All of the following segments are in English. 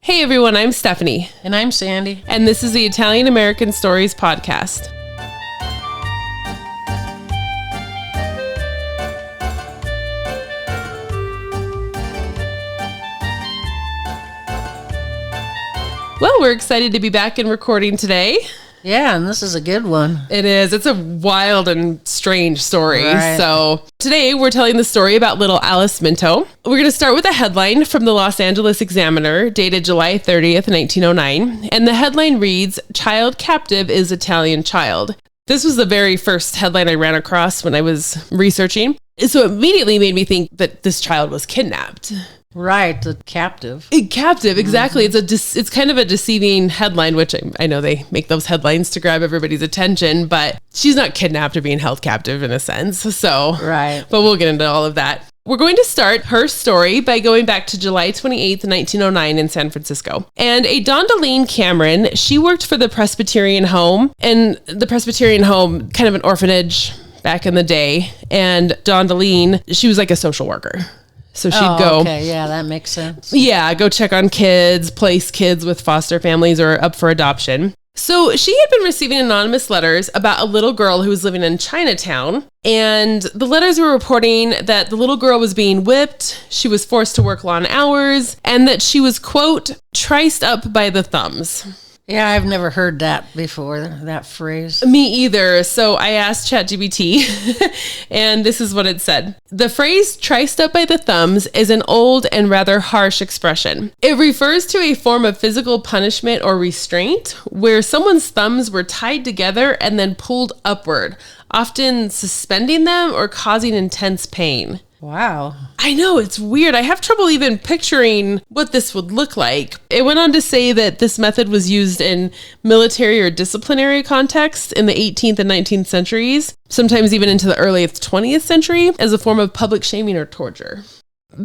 Hey everyone, I'm Stephanie. And I'm Sandy. And this is the Italian American Stories podcast. Well, we're excited to be back and recording today. Yeah, and this is a good one. It is. It's a wild and strange story. Right. So today we're telling the story about little Alice Minto. We're going to start with a headline from the Los Angeles Examiner dated July 30th, 1909. And the headline reads, "Child Captive is Italian Child." This was the very first headline I ran across when I was researching. So it immediately made me think that this child was kidnapped. Right, the captive. Captive, exactly. It's kind of a deceiving headline, which I know they make those headlines to grab everybody's attention, but she's not kidnapped or being held captive in a sense. So, Right. But we'll get into all of that. We're going to start her story by going back to July 28th, 1909 in San Francisco. And a Dondaline Cameron, she worked for the Presbyterian Home, and the Presbyterian Home, kind of an orphanage back in the day. And Dondaline, she was like a social worker. So she'd go, okay, yeah, that makes sense. Yeah, go check on kids, place kids with foster families or up for adoption. So she had been receiving anonymous letters about a little girl who was living in Chinatown. And the letters were reporting that the little girl was being whipped, she was forced to work long hours, and that she was, quote, triced up by the thumbs. Yeah, I've never heard that before, that phrase. Me either. So I asked ChatGPT, and this is what it said. The phrase triced up by the thumbs is an old and rather harsh expression. It refers to a form of physical punishment or restraint where someone's thumbs were tied together and then pulled upward, often suspending them or causing intense pain. Wow. I know, it's weird. I have trouble even picturing what this would look like. It went on to say that this method was used in military or disciplinary contexts in the 18th and 19th centuries, sometimes even into the early 20th century, as a form of public shaming or torture.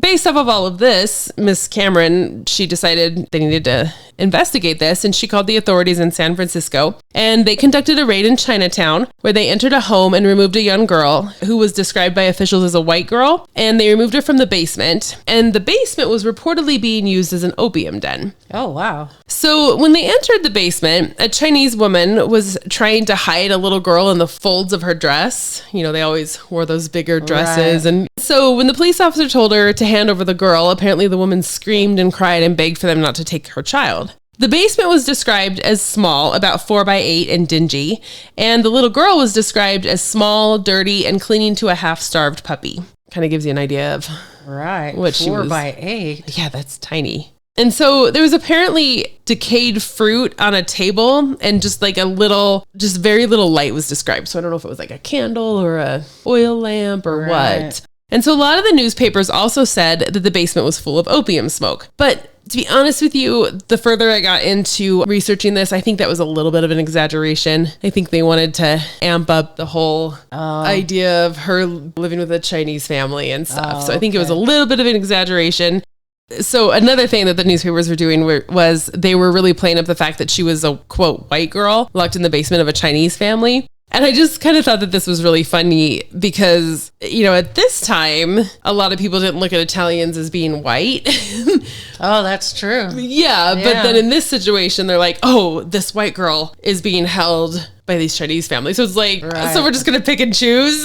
Based off of all of this, Miss Cameron, she decided they needed to investigate this, and she called the authorities in San Francisco, and they conducted a raid in Chinatown where they entered a home and removed a young girl who was described by officials as a white girl, and they removed her from the basement, and the basement was reportedly being used as an opium den. Oh, wow. So when they entered the basement, a Chinese woman was trying to hide a little girl in the folds of her dress. You know, they always wore those bigger dresses. Right. And so when the police officer told her to hand over the girl, apparently the woman screamed and cried and begged for them not to take her child. The basement was described as small, about 4 by 8 and dingy, and the little girl was described as small, dirty, and clinging to a half-starved puppy. Kind of gives you an idea of Right. what she 4 was. by 8. Yeah, that's tiny. And so there was apparently decayed fruit on a table, and just like very little light was described. So I don't know if it was like a candle or a oil lamp or what. And so a lot of the newspapers also said that the basement was full of opium smoke. But to be honest with you, the further I got into researching this, I think that was a little bit of an exaggeration. I think they wanted to amp up the whole idea of her living with a Chinese family and stuff. So I think it was a little bit of an exaggeration. So another thing that the newspapers were doing was they were really playing up the fact that she was a, quote, white girl locked in the basement of a Chinese family. And I just kind of thought that this was really funny because, you know, at this time, a lot of people didn't look at Italians as being white. Oh, that's true. Yeah, but then in this situation, they're like, oh, this white girl is being held by these Chinese families. So it's like, so we're just going to pick and choose,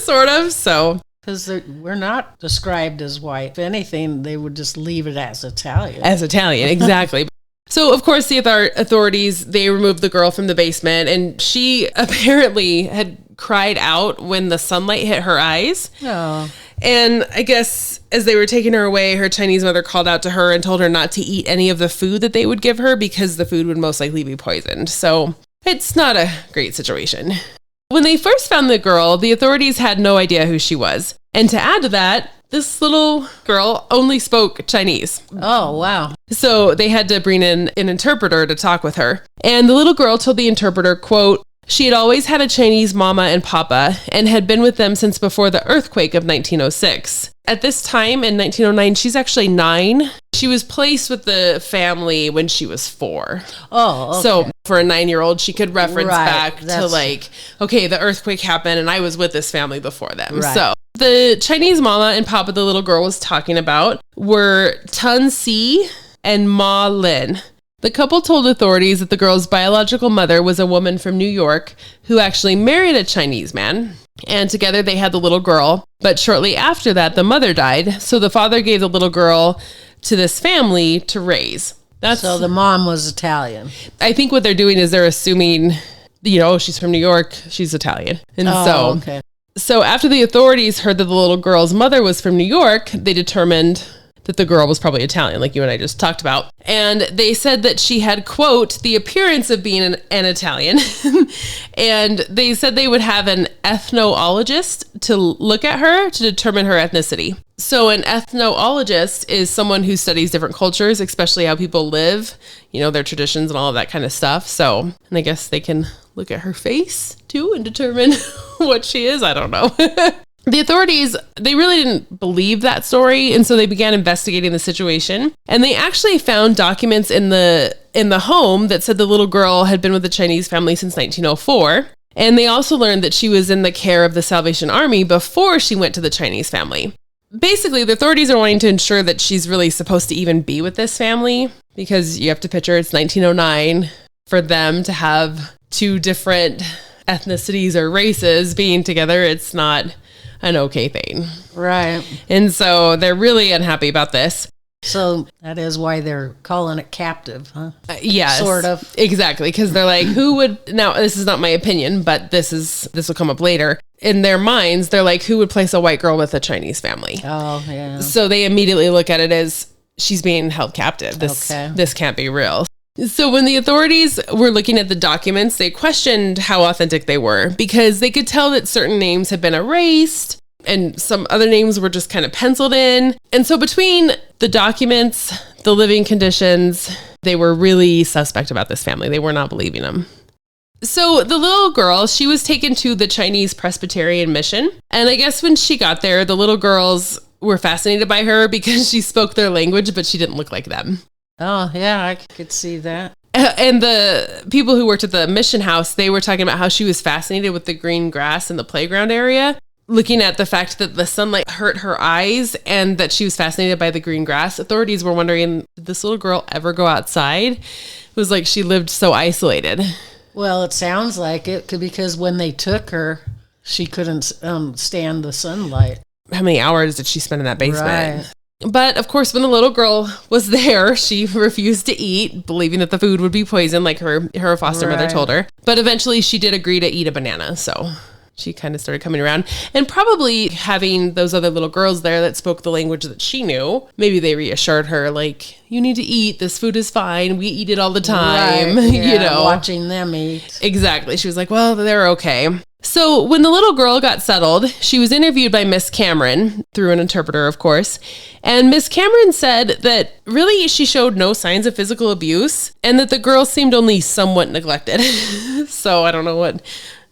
sort of. So... Because we're not described as white. If anything, they would just leave it as Italian. As Italian, exactly. So, of course, the authorities, they removed the girl from the basement, and she apparently had cried out when the sunlight hit her eyes. Oh. And I guess as they were taking her away, her Chinese mother called out to her and told her not to eat any of the food that they would give her because the food would most likely be poisoned. So it's not a great situation. When they first found the girl, the authorities had no idea who she was. And to add to that, this little girl only spoke Chinese. Oh, wow. So they had to bring in an interpreter to talk with her. And the little girl told the interpreter, quote, she had always had a Chinese mama and papa and had been with them since before the earthquake of 1906. At this time in 1909, she's actually 9. She was placed with the family when she was 4. Oh, okay. So for a 9-year-old, she could reference back to like, okay, the earthquake happened and I was with this family before them. Right. So the Chinese mama and papa the little girl was talking about were Tun Si and Ma Lin. The couple told authorities that the girl's biological mother was a woman from New York who actually married a Chinese man. And together they had the little girl. But shortly after that, the mother died. So the father gave the little girl to this family to raise. So the mom was Italian. I think what they're doing is they're assuming, she's from New York, she's Italian. And okay. So after the authorities heard that the little girl's mother was from New York, they determined that the girl was probably Italian, like you and I just talked about. And they said that she had, quote, the appearance of being an Italian. And they said they would have an ethnologist to look at her to determine her ethnicity. So an ethnologist is someone who studies different cultures, especially how people live, their traditions and all of that kind of stuff. So, and I guess they can look at her face too and determine what she is. I don't know. The authorities, they really didn't believe that story, and so they began investigating the situation. And they actually found documents in the home that said the little girl had been with the Chinese family since 1904. And they also learned that she was in the care of the Salvation Army before she went to the Chinese family. Basically, the authorities are wanting to ensure that she's really supposed to even be with this family, because you have to picture it's 1909 for them to have two different ethnicities or races being together. It's not an okay thing. Right. And so they're really unhappy about this. So that is why they're calling it captive, huh? Yes. Sort of. Exactly. Because they're like, who would, now this is not my opinion, but this will come up later. In their minds, they're like, who would place a white girl with a Chinese family? Oh, yeah. So they immediately look at it as she's being held captive. This can't be real. So when the authorities were looking at the documents, they questioned how authentic they were, because they could tell that certain names had been erased and some other names were just kind of penciled in. And so between the documents, the living conditions, they were really suspect about this family. They were not believing them. So the little girl, she was taken to the Chinese Presbyterian mission. And I guess when she got there, the little girls were fascinated by her because she spoke their language, but she didn't look like them. Oh, yeah, I could see that. And the people who worked at the mission house, they were talking about how she was fascinated with the green grass in the playground area, looking at the fact that the sunlight hurt her eyes and that she was fascinated by the green grass. Authorities were wondering, did this little girl ever go outside? It was like she lived so isolated. Well, it sounds like it, because when they took her, she couldn't stand the sunlight. How many hours did she spend in that basement? Right. But of course, when the little girl was there, she refused to eat, believing that the food would be poison, like her foster mother told her. But eventually she did agree to eat a banana. So she kind of started coming around, and probably having those other little girls there that spoke the language that she knew, maybe they reassured her, like, you need to eat, this food is fine, we eat it all the time. Right. Yeah, watching them eat. Exactly. She was like, well, they're okay. So when the little girl got settled, she was interviewed by Miss Cameron, through an interpreter, of course. And Miss Cameron said that really she showed no signs of physical abuse and that the girl seemed only somewhat neglected. So I don't know what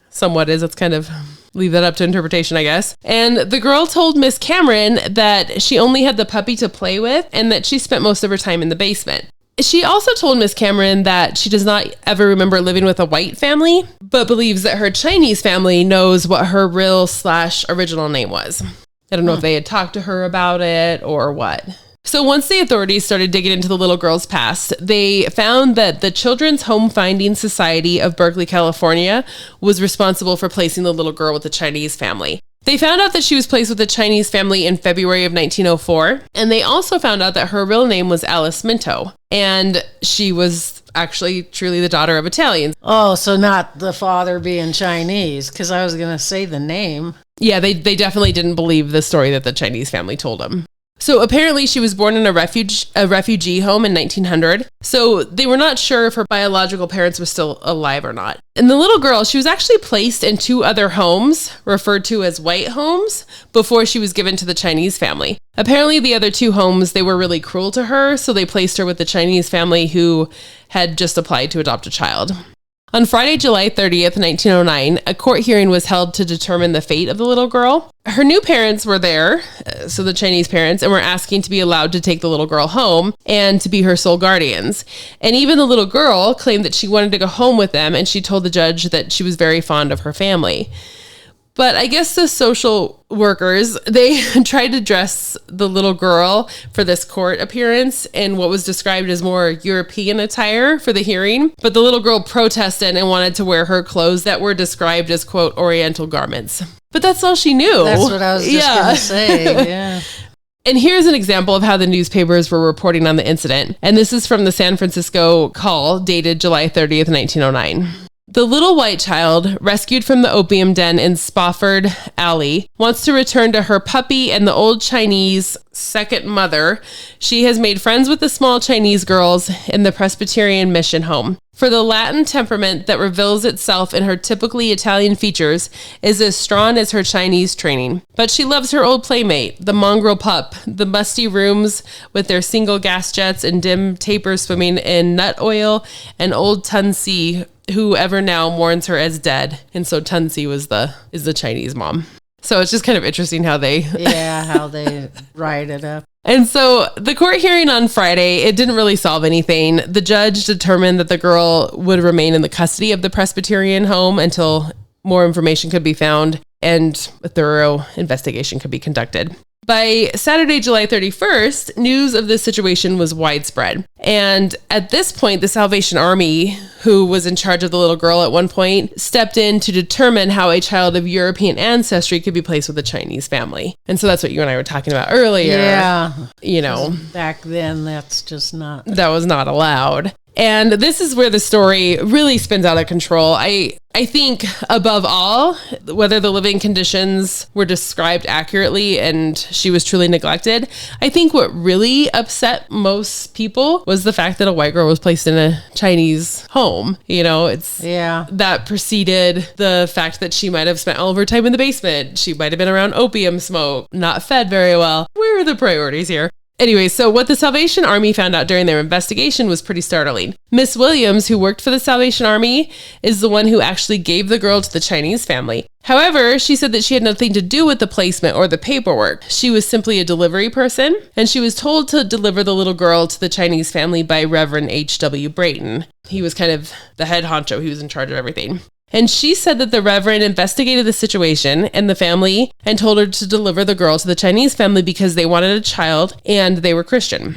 somewhat is. Let's kind of leave that up to interpretation, I guess. And the girl told Miss Cameron that she only had the puppy to play with and that she spent most of her time in the basement. She also told Miss Cameron that she does not ever remember living with a white family, but believes that her Chinese family knows what her real/original name was. I don't know if they had talked to her about it or what. So once the authorities started digging into the little girl's past, they found that the Children's Home Finding Society of Berkeley, California, was responsible for placing the little girl with the Chinese family. They found out that she was placed with a Chinese family in February of 1904, and they also found out that her real name was Alice Minto, and she was actually truly the daughter of Italians. Oh, so not the father being Chinese, because I was going to say the name. Yeah, they definitely didn't believe the story that the Chinese family told them. So apparently she was born in a refugee home in 1900. So they were not sure if her biological parents were still alive or not. And the little girl, she was actually placed in 2 other homes, referred to as white homes, before she was given to the Chinese family. Apparently the other 2 homes, they were really cruel to her, so they placed her with the Chinese family who had just applied to adopt a child. On Friday, July 30th, 1909, a court hearing was held to determine the fate of the little girl. Her new parents were there, so the Chinese parents, and were asking to be allowed to take the little girl home and to be her sole guardians. And even the little girl claimed that she wanted to go home with them, and she told the judge that she was very fond of her family. But I guess the social workers, they tried to dress the little girl for this court appearance in what was described as more European attire for the hearing. But the little girl protested and wanted to wear her clothes that were described as, quote, Oriental garments. But that's all she knew. That's what I was just going to say. Yeah. And here's an example of how the newspapers were reporting on the incident. And this is from the San Francisco Call, dated July 30th, 1909. The little white child, rescued from the opium den in Spofford Alley, wants to return to her puppy and the old Chinese second mother. She has made friends with the small Chinese girls in the Presbyterian mission home. For the Latin temperament that reveals itself in her typically Italian features is as strong as her Chinese training. But she loves her old playmate, the mongrel pup, the musty rooms with their single gas jets and dim tapers swimming in nut oil, and old Tunsi, who ever now mourns her as dead. And so Tunsi is the Chinese mom. So it's just kind of interesting how they how they write it up. And so the court hearing on Friday, it didn't really solve anything. The judge determined that the girl would remain in the custody of the Presbyterian home until more information could be found and a thorough investigation could be conducted. By Saturday, July 31st, news of this situation was widespread. And at this point, the Salvation Army, who was in charge of the little girl at one point, stepped in to determine how a child of European ancestry could be placed with a Chinese family. And so that's what you and I were talking about earlier. Yeah. You know, back then, that's just not. That was not allowed. And this is where the story really spins out of control. I think above all, whether the living conditions were described accurately and she was truly neglected, I think what really upset most people was the fact that a white girl was placed in a Chinese home. You know, that preceded the fact that she might have spent all of her time in the basement. She might have been around opium smoke, not fed very well. Where are the priorities here? Anyway, so what the Salvation Army found out during their investigation was pretty startling. Miss Williams, who worked for the Salvation Army, is the one who actually gave the girl to the Chinese family. However, she said that she had nothing to do with the placement or the paperwork. She was simply a delivery person, and she was told to deliver the little girl to the Chinese family by Reverend H.W. Brayton. He was kind of the head honcho. He was in charge of everything. And she said that the Reverend investigated the situation and the family and told her to deliver the girl to the Chinese family because they wanted a child and they were Christian.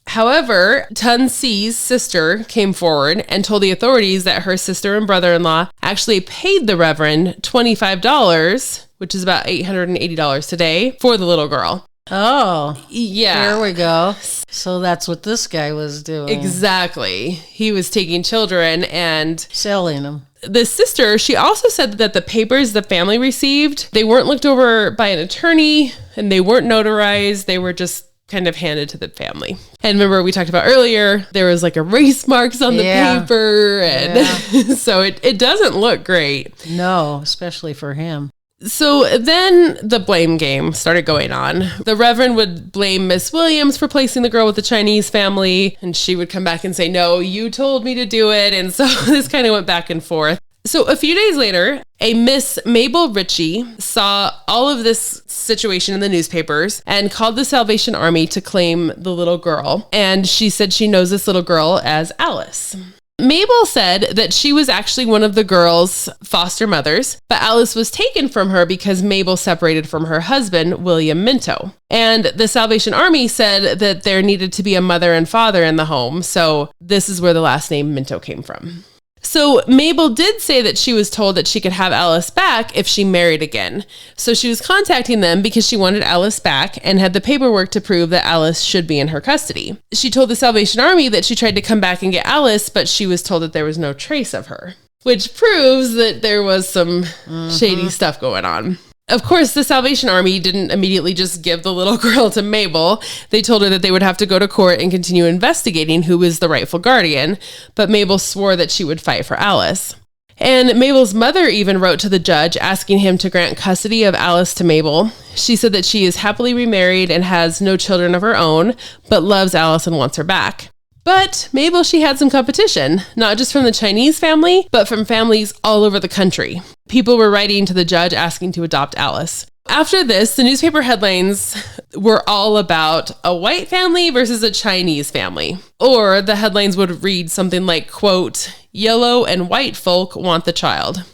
However, Tun Si's sister came forward and told the authorities that her sister and brother-in-law actually paid the Reverend $25, which is about $880 today, for the little girl. Oh, yeah. Here we go. So that's what this guy was doing. Exactly. He was taking children and selling them. The sister, she also said that the papers the family received, they weren't looked over by an attorney and they weren't notarized. They were just kind of handed to the family. And remember, we talked about earlier, there was like erase marks on the paper. And so it doesn't look great. No, especially for him. So then the blame game started going on. The Reverend would blame Miss Williams for placing the girl with the Chinese family, and she would come back and say, no, you told me to do it. And so this kind of went back and forth. So a few days later, a Miss Mabel Ritchie saw all of this situation in the newspapers and called the Salvation Army to claim the little girl. And she said she knows this little girl as Alice. Mabel said that she was actually one of the girl's foster mothers, but Alice was taken from her because Mabel separated from her husband, William Minto. And the Salvation Army said that there needed to be a mother and father in the home, so this is where the last name Minto came from. So Mabel did say that she was told that she could have Alice back if she married again. So she was contacting them because she wanted Alice back and had the paperwork to prove that Alice should be in her custody. She told the Salvation Army that she tried to come back and get Alice, but she was told that there was no trace of her, which proves that there was some shady stuff going on. Of course, the Salvation Army didn't immediately just give the little girl to Mabel. They told her that they would have to go to court and continue investigating who was the rightful guardian, but Mabel swore that she would fight for Alice. And Mabel's mother even wrote to the judge asking him to grant custody of Alice to Mabel. She said that she is happily remarried and has no children of her own, but loves Alice and wants her back. But Mabel, she had some competition, not just from the Chinese family, but from families all over the country. People were writing to the judge asking to adopt Alice. After this, the newspaper headlines were all about a white family versus a Chinese family. Or the headlines would read something like, quote, "Yellow and white folk want the child."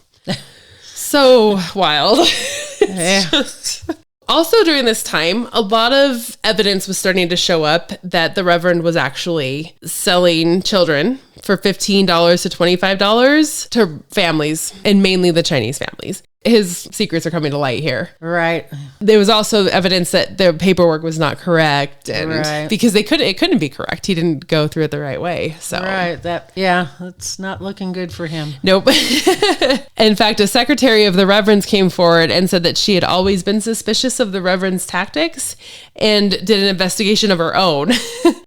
So wild. Yeah. Also, during this time, a lot of evidence was starting to show up that the Reverend was actually selling children for $15 to $25 to families, and mainly the Chinese families. His secrets are coming to light here. Right. There was also evidence that the paperwork was not correct, and because it couldn't be correct. He didn't go through it the right way. So that's not looking good for him. Nope. In fact, a secretary of the Reverend's came forward and said that she had always been suspicious of the Reverend's tactics and did an investigation of her own.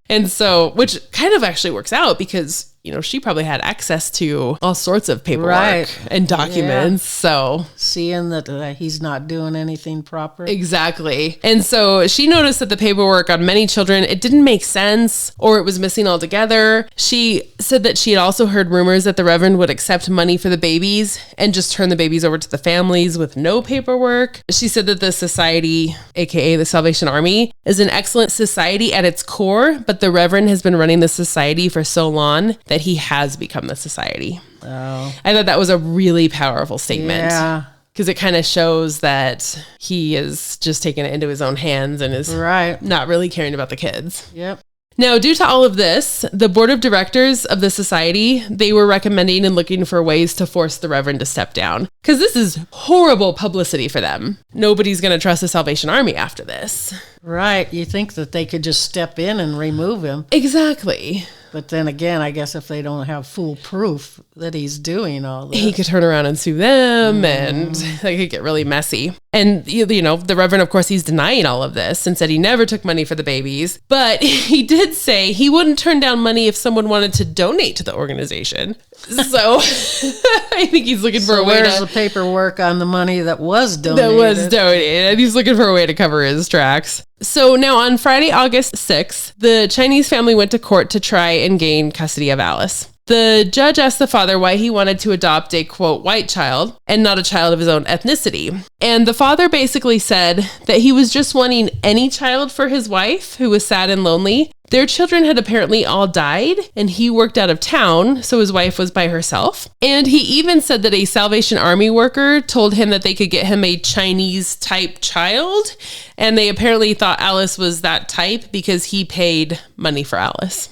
And so, which kind of actually works out because, she probably had access to all sorts of paperwork and documents. Yeah. So seeing that he's not doing anything proper. Exactly. And so she noticed that the paperwork on many children, it didn't make sense or it was missing altogether. She said that she had also heard rumors that the Reverend would accept money for the babies and just turn the babies over to the families with no paperwork. She said that the society, aka the Salvation Army, is an excellent society at its core, but the Reverend has been running the society for so long that he has become the society. Oh. I thought that was a really powerful statement. Yeah. Because it kind of shows that he is just taking it into his own hands and is not really caring about the kids. Yep. Now, due to all of this, the board of directors of the society, they were recommending and looking for ways to force the Reverend to step down. Because this is horrible publicity for them. Nobody's going to trust the Salvation Army after this. Right. You think that they could just step in and remove him. Exactly. But then again, I guess if they don't have full proof that he's doing all this, he could turn around and sue them and they could get really messy. And, the Reverend, of course, he's denying all of this and said he never took money for the babies. But he did say he wouldn't turn down money if someone wanted to donate to the organization. So I think he's looking for a way where's the paperwork on the money that was donated? And he's looking for a way to cover his tracks. So now on Friday, August 6th, the Chinese family went to court to try and gain custody of Alice. The judge asked the father why he wanted to adopt a, quote, white child and not a child of his own ethnicity. And the father basically said that he was just wanting any child for his wife, who was sad and lonely. Their children had apparently all died, and he worked out of town, so his wife was by herself. And he even said that a Salvation Army worker told him that they could get him a Chinese-type child, and they apparently thought Alice was that type because he paid money for Alice.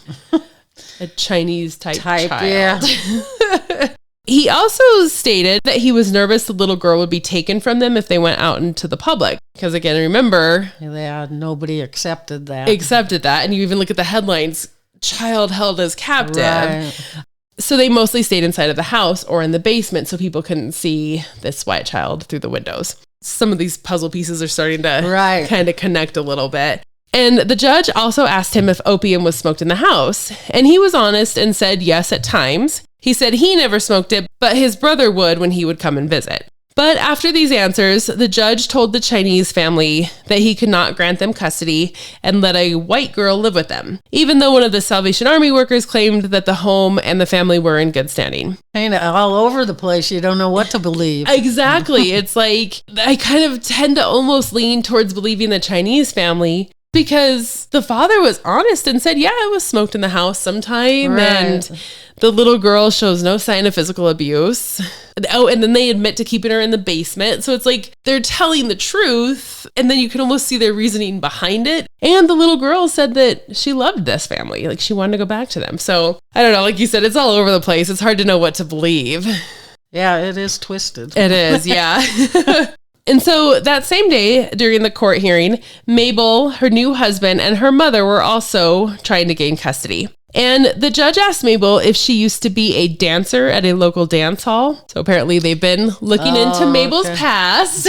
A Chinese-type child. Yeah. He also stated that he was nervous the little girl would be taken from them if they went out into the public. Because again, remember... Yeah, nobody accepted that. And you even look at the headlines, child held as captive. Right. So they mostly stayed inside of the house or in the basement so people couldn't see this white child through the windows. Some of these puzzle pieces are starting to kind of connect a little bit. And the judge also asked him if opium was smoked in the house. And he was honest and said yes at times. He said he never smoked it, but his brother would when he would come and visit. But after these answers, the judge told the Chinese family that he could not grant them custody and let a white girl live with them, even though one of the Salvation Army workers claimed that the home and the family were in good standing. Kind of all over the place. You don't know what to believe. Exactly. It's like, I kind of tend to almost lean towards believing the Chinese family because the father was honest and said, yeah, it was smoked in the house sometime. Right. And the little girl shows no sign of physical abuse. Oh, and then they admit to keeping her in the basement. So it's like they're telling the truth. And then you can almost see their reasoning behind it. And the little girl said that she loved this family. Like she wanted to go back to them. So I don't know. Like you said, it's all over the place. It's hard to know what to believe. Yeah, it is twisted. It is. Yeah. And so that same day during the court hearing, Mabel, her new husband, and her mother were also trying to gain custody. And the judge asked Mabel if she used to be a dancer at a local dance hall. So apparently they've been looking into Mabel's past.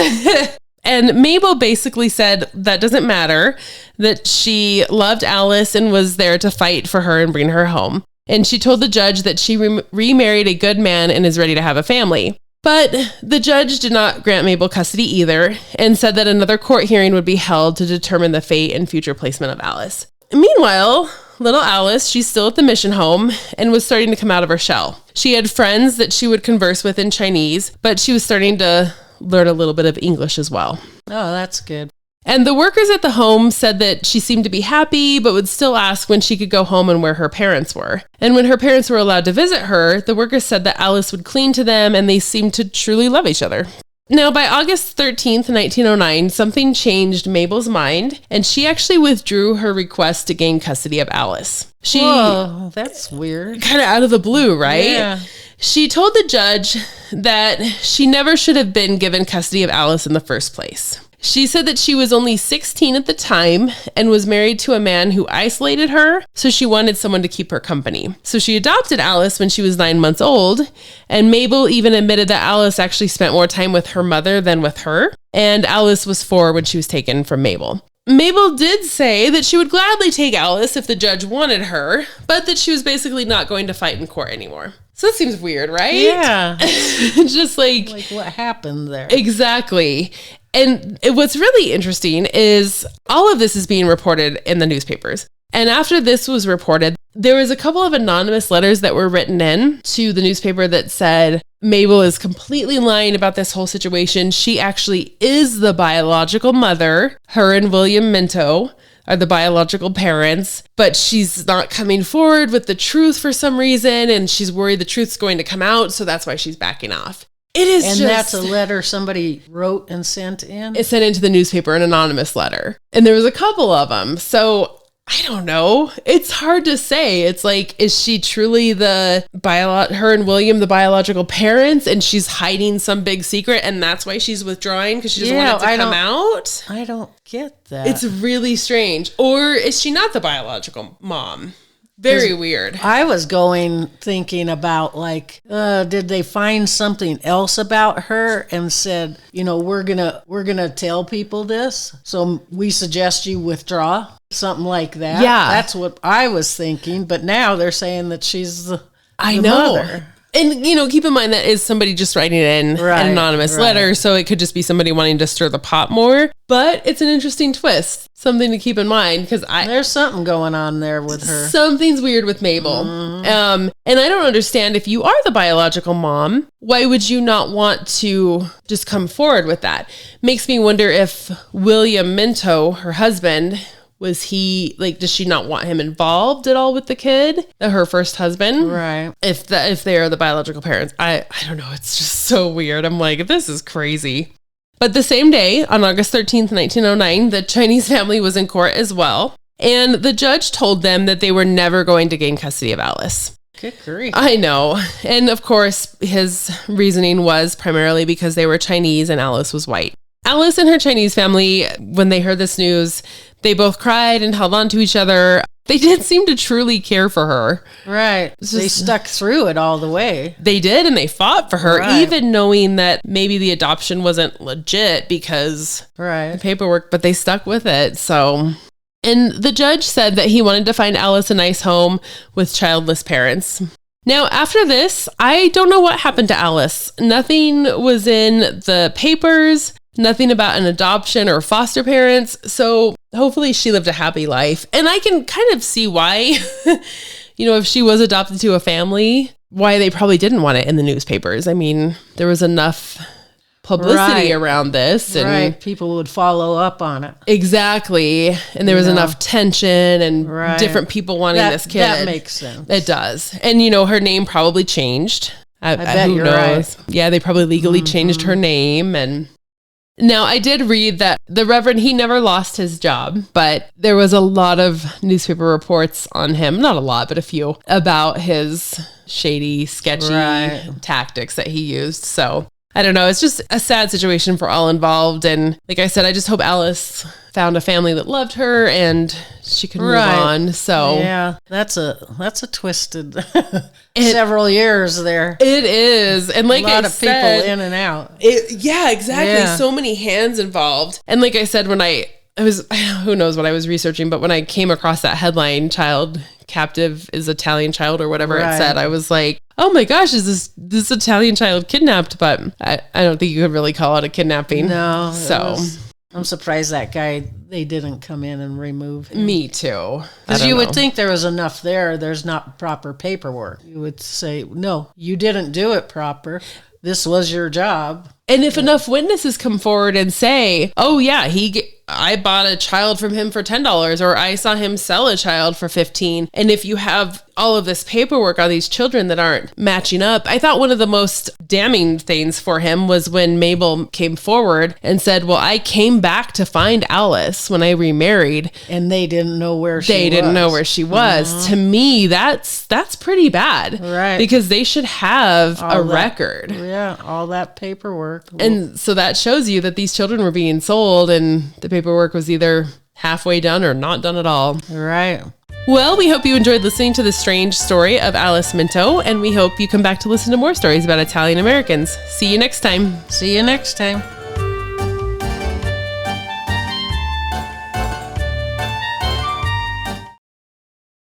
And Mabel basically said that doesn't matter, that she loved Alice and was there to fight for her and bring her home. And she told the judge that she remarried a good man and is ready to have a family. But the judge did not grant Mabel custody either and said that another court hearing would be held to determine the fate and future placement of Alice. Meanwhile, little Alice, she's still at the mission home and was starting to come out of her shell. She had friends that she would converse with in Chinese, but she was starting to learn a little bit of English as well. Oh, that's good. And the workers at the home said that she seemed to be happy, but would still ask when she could go home and where her parents were. And when her parents were allowed to visit her, the workers said that Alice would clean to them and they seemed to truly love each other. Now, by August 13th, 1909, something changed Mabel's mind, and she actually withdrew her request to gain custody of Alice. Whoa, that's weird. Kind of out of the blue, right? Yeah. She told the judge that she never should have been given custody of Alice in the first place. She said that she was only 16 at the time and was married to a man who isolated her, so she wanted someone to keep her company. So she adopted Alice when she was 9 months old, and Mabel even admitted that Alice actually spent more time with her mother than with her, and Alice was 4 when she was taken from Mabel. Mabel did say that she would gladly take Alice if the judge wanted her, but that she was basically not going to fight in court anymore. So that seems weird, right? Yeah. Just like what happened there? Exactly. And what's really interesting is all of this is being reported in the newspapers. And after this was reported, there was a couple of anonymous letters that were written in to the newspaper that said, Mabel is completely lying about this whole situation. She actually is the biological mother. Her and William Minto are the biological parents, but she's not coming forward with the truth for some reason, and she's worried the truth's going to come out, so that's why she's backing off. It is and that's a letter somebody wrote and sent in? It sent into the newspaper, an anonymous letter. And there was a couple of them. So I don't know. It's hard to say. It's like, is she truly her and William, the biological parents, and she's hiding some big secret, and that's why she's withdrawing because she doesn't want it to come out? I don't get that. It's really strange. Or is she not the biological mom? Very weird. I was thinking about did they find something else about her and said, we're gonna tell people this, so we suggest you withdraw, something like that. Yeah, that's what I was thinking. But now they're saying that she's the mother. And, keep in mind that is somebody just writing in an anonymous letter, so it could just be somebody wanting to stir the pot more. But it's an interesting twist, something to keep in mind, because there's something going on there with her. Something's weird with Mabel. Mm-hmm. And I don't understand, if you are the biological mom, why would you not want to just come forward with that? Makes me wonder if William Minto, her husband, does she not want him involved at all with the kid, her first husband? Right. If they are the biological parents. I don't know. It's just so weird. I'm like, this is crazy. But the same day, on August 13th, 1909, the Chinese family was in court as well. And the judge told them that they were never going to gain custody of Alice. Good grief. I know. And of course, his reasoning was primarily because they were Chinese and Alice was white. Alice and her Chinese family, when they heard this news, they both cried and held on to each other. They didn't seem to truly care for her. Right. They stuck through it all the way. They did, and they fought for her, even knowing that maybe the adoption wasn't legit because the paperwork, but they stuck with it. So, and the judge said that he wanted to find Alice a nice home with childless parents. Now, after this, I don't know what happened to Alice. Nothing was in the papers. Nothing about an adoption or foster parents. So hopefully she lived a happy life. And I can kind of see why, if she was adopted to a family, why they probably didn't want it in the newspapers. I mean, there was enough publicity around this. And people would follow up on it. Exactly. And there was enough tension and different people wanting this kid. That makes sense. It does. And, her name probably changed. I bet you're right. Yeah, they probably legally changed her name. And now, I did read that the Reverend, he never lost his job, but there was a lot of newspaper reports on him, not a lot, but a few, about his shady, sketchy tactics that he used. So, I don't know. It's just a sad situation for all involved. And like I said, I just hope Alice found a family that loved her and she could move on. So yeah, that's a twisted several years there. It is. And like a lot of people in and out. Yeah, exactly. Yeah. So many hands involved. And like I said, when I was, who knows what I was researching, but when I came across that headline, child captive is Italian child or whatever it said, I was like, oh my gosh, is this Italian child kidnapped? But I don't think you could really call it a kidnapping. No. So I'm surprised that guy, they didn't come in and remove him. Me too. Because you would think there was enough there. There's not proper paperwork. You would say, no, you didn't do it proper. This was your job. And if enough witnesses come forward and say, oh yeah, I bought a child from him for $10, or I saw him sell a child for $15. And if you have all of this paperwork on these children that aren't matching up, I thought one of the most damning things for him was when Mabel came forward and said, well, I came back to find Alice when I remarried. And they didn't know where she was. They didn't know where she was. To me, that's pretty bad. Right. Because they should have a record. Yeah, all that paperwork. And so that shows you that these children were being sold and the paperwork was either halfway done or not done at all. Right. Well, we hope you enjoyed listening to the strange story of Alice Minto, and we hope you come back to listen to more stories about Italian Americans. See you next time. See you next time.